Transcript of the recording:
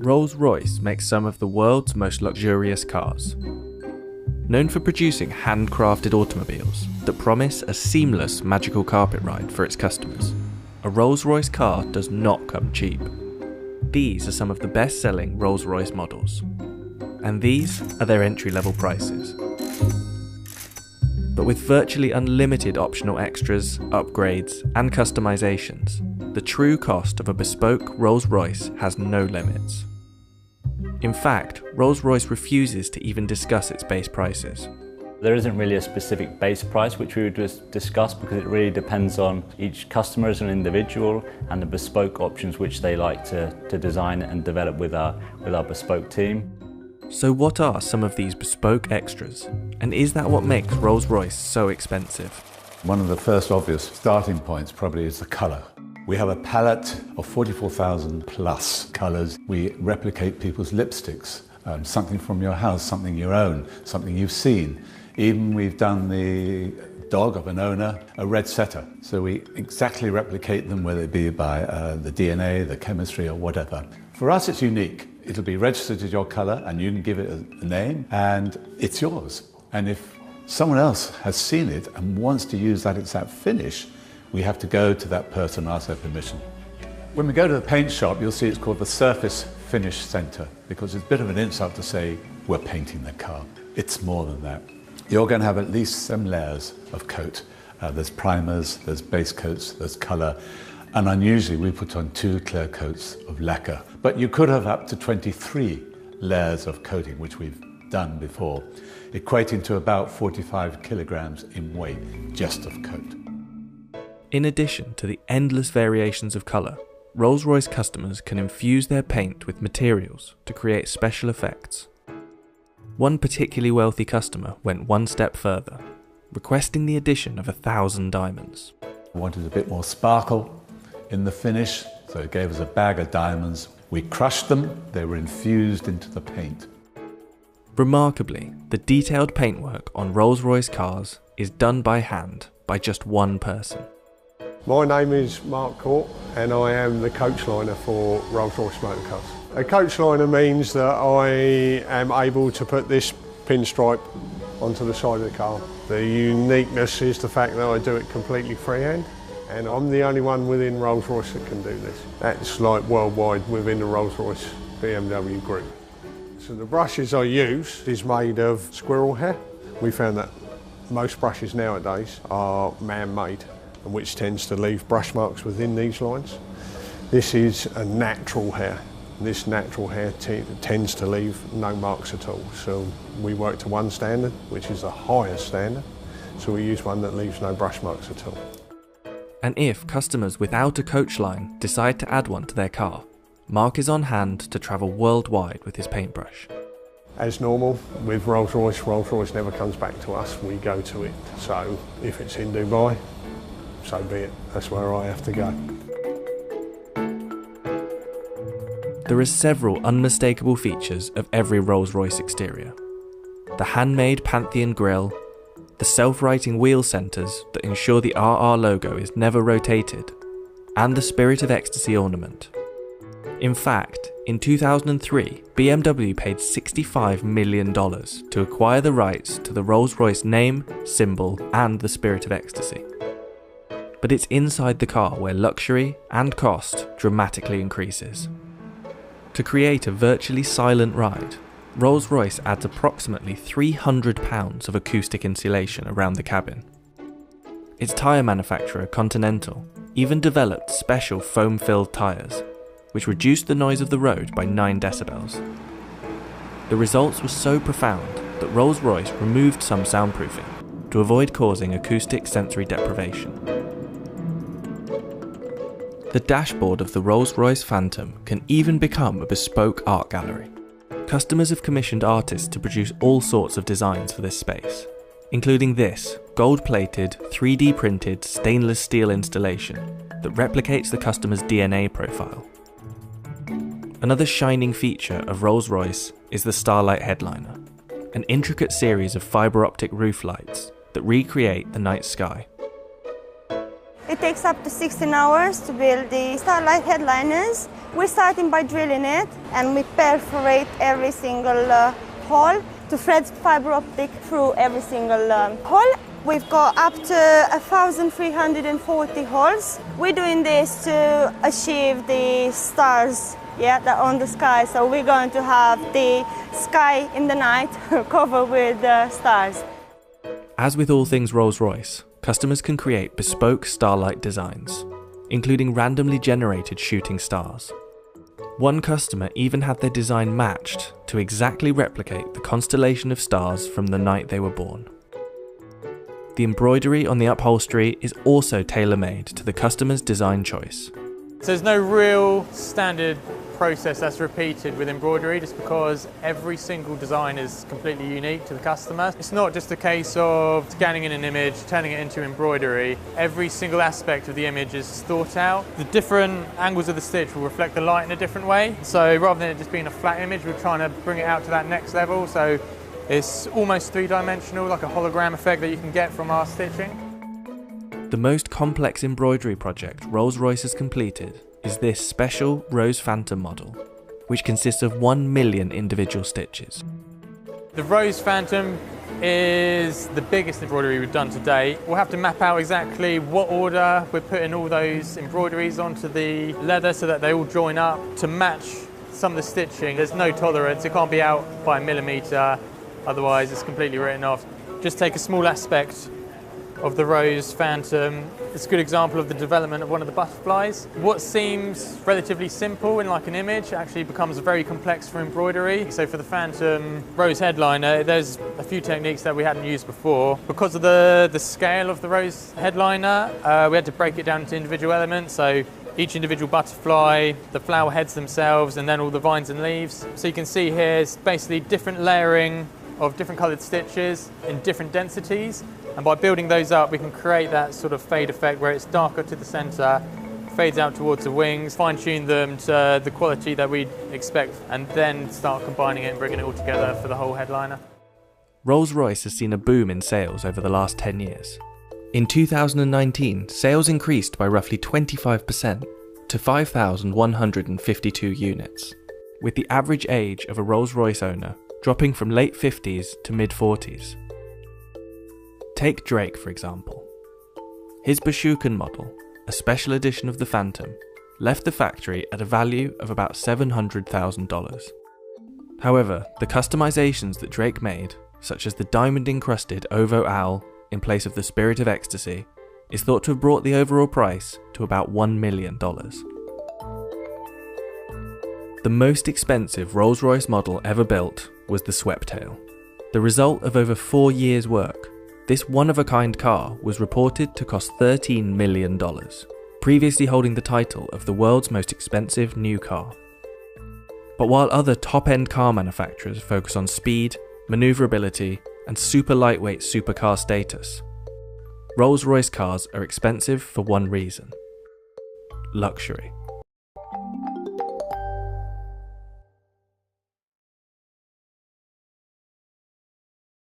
Rolls-Royce makes some of the world's most luxurious cars. Known for producing handcrafted automobiles that promise a seamless magical carpet ride for its customers, a Rolls-Royce car does not come cheap. These are some of the best-selling Rolls-Royce models, and these are their entry-level prices. But with virtually unlimited optional extras, upgrades, and customizations, the true cost of a bespoke Rolls-Royce has no limits. In fact, Rolls-Royce refuses to even discuss its base prices. There isn't really a specific base price which we would just discuss, because it really depends on each customer as an individual and the bespoke options which they like to design and develop with our bespoke team. So what are some of these bespoke extras? And is that what makes Rolls-Royce so expensive? One of the first obvious starting points probably is the colour. We have a palette of 44,000 plus colours. We replicate people's lipsticks, something from your house, something you own, something you've seen. Even we've done the dog of an owner, a red setter. So we exactly replicate them, whether it be by the DNA, the chemistry, or whatever. For us, it's unique. It'll be registered as your colour, and you can give it a name, and it's yours. And if someone else has seen it and wants to use that exact finish, we have to go to that person and ask their permission. When we go to the paint shop, you'll see it's called the Surface Finish Centre, because it's a bit of an insult to say we're painting the car. It's more than that. You're going to have at least 7 layers of coat. There's primers, there's base coats, there's colour, and unusually we put on 2 clear coats of lacquer. But you could have up to 23 layers of coating, which we've done before, equating to about 45 kilograms in weight just of coat. In addition to the endless variations of colour, Rolls-Royce customers can infuse their paint with materials to create special effects. One particularly wealthy customer went one step further, requesting the addition of 1,000 diamonds. We wanted a bit more sparkle in the finish, so it gave us a bag of diamonds. We crushed them, they were infused into the paint. Remarkably, the detailed paintwork on Rolls-Royce cars is done by hand by just one person. My name is Mark Court, and I am the coach liner for Rolls-Royce Motor Cars. A coach liner means that I am able to put this pinstripe onto the side of the car. The uniqueness is the fact that I do it completely freehand, and I'm the only one within Rolls-Royce that can do this. That's like worldwide within the Rolls-Royce BMW group. So the brushes I use is made of squirrel hair. We found that most brushes nowadays are man-made, which tends to leave brush marks within these lines. This is a natural hair. This natural hair tends to leave no marks at all. So we work to one standard, which is the highest standard. So we use one that leaves no brush marks at all. And if customers without a coach line decide to add one to their car, Mark is on hand to travel worldwide with his paintbrush. As normal, with Rolls-Royce, Rolls-Royce never comes back to us, we go to it. So if it's in Dubai, so be it, that's where I have to go. There are several unmistakable features of every Rolls-Royce exterior. The handmade Pantheon grille, the self-righting wheel centres that ensure the RR logo is never rotated, and the Spirit of Ecstasy ornament. In fact, in 2003, BMW paid $65 million to acquire the rights to the Rolls-Royce name, symbol, and the Spirit of Ecstasy. But it's inside the car where luxury and cost dramatically increases. To create a virtually silent ride, Rolls-Royce adds approximately £300 of acoustic insulation around the cabin. Its tyre manufacturer, Continental, even developed special foam-filled tyres, which reduced the noise of the road by 9 decibels. The results were so profound that Rolls-Royce removed some soundproofing to avoid causing acoustic sensory deprivation. The dashboard of the Rolls-Royce Phantom can even become a bespoke art gallery. Customers have commissioned artists to produce all sorts of designs for this space, including this gold-plated, 3D printed stainless steel installation that replicates the customer's DNA profile. Another shining feature of Rolls-Royce is the Starlight headliner, an intricate series of fibre optic roof lights that recreate the night sky. It takes up to 16 hours to build the Starlight headliners, We're starting by drilling it, and we perforate every single hole to thread fiber optic through every single hole. We've got up to 1,340 holes. We're doing this to achieve the stars, that are on the sky. So we're going to have the sky in the night covered with stars. As with all things Rolls-Royce, customers can create bespoke starlight designs, including randomly generated shooting stars. One customer even had their design matched to exactly replicate the constellation of stars from the night they were born. The embroidery on the upholstery is also tailor-made to the customer's design choice. So there's no real standard process that's repeated with embroidery, just because every single design is completely unique to the customer. It's not just a case of scanning in an image, turning it into embroidery. Every single aspect of the image is thought out. The different angles of the stitch will reflect the light in a different way. So rather than it just being a flat image, we're trying to bring it out to that next level. So it's almost three-dimensional, like a hologram effect that you can get from our stitching. The most complex embroidery project Rolls-Royce has completed is this special Rose Phantom model, which consists of 1 million individual stitches. The Rose Phantom is the biggest embroidery we've done to date. We'll have to map out exactly what order we're putting all those embroideries onto the leather so that they all join up to match some of the stitching. There's no tolerance, it can't be out by a millimetre, otherwise it's completely written off. Just take a small aspect of the Rose Phantom. It's a good example of the development of one of the butterflies. What seems relatively simple in like an image actually becomes very complex for embroidery. So for the Phantom Rose headliner, there's a few techniques that we hadn't used before. Because of the scale of the Rose headliner, we had to break it down into individual elements. So each individual butterfly, the flower heads themselves, and then all the vines and leaves. So you can see here it's basically different layering of different coloured stitches in different densities. And by building those up, we can create that sort of fade effect where it's darker to the centre, fades out towards the wings, fine-tune them to the quality that we'd expect, and then start combining it and bringing it all together for the whole headliner. Rolls-Royce has seen a boom in sales over the last 10 years. In 2019, sales increased by roughly 25% to 5,152 units, with the average age of a Rolls-Royce owner dropping from late 50s to mid-40s. Take Drake, for example. His Bashukan model, a special edition of the Phantom, left the factory at a value of about $700,000. However, the customizations that Drake made, such as the diamond-encrusted Ovo Owl in place of the Spirit of Ecstasy, is thought to have brought the overall price to about $1 million. The most expensive Rolls-Royce model ever built was the Sweptail. The result of over 4 years' work, this one-of-a-kind car was reported to cost $13 million, previously holding the title of the world's most expensive new car. But while other top-end car manufacturers focus on speed, manoeuvrability, and super lightweight supercar status, Rolls-Royce cars are expensive for one reason: luxury.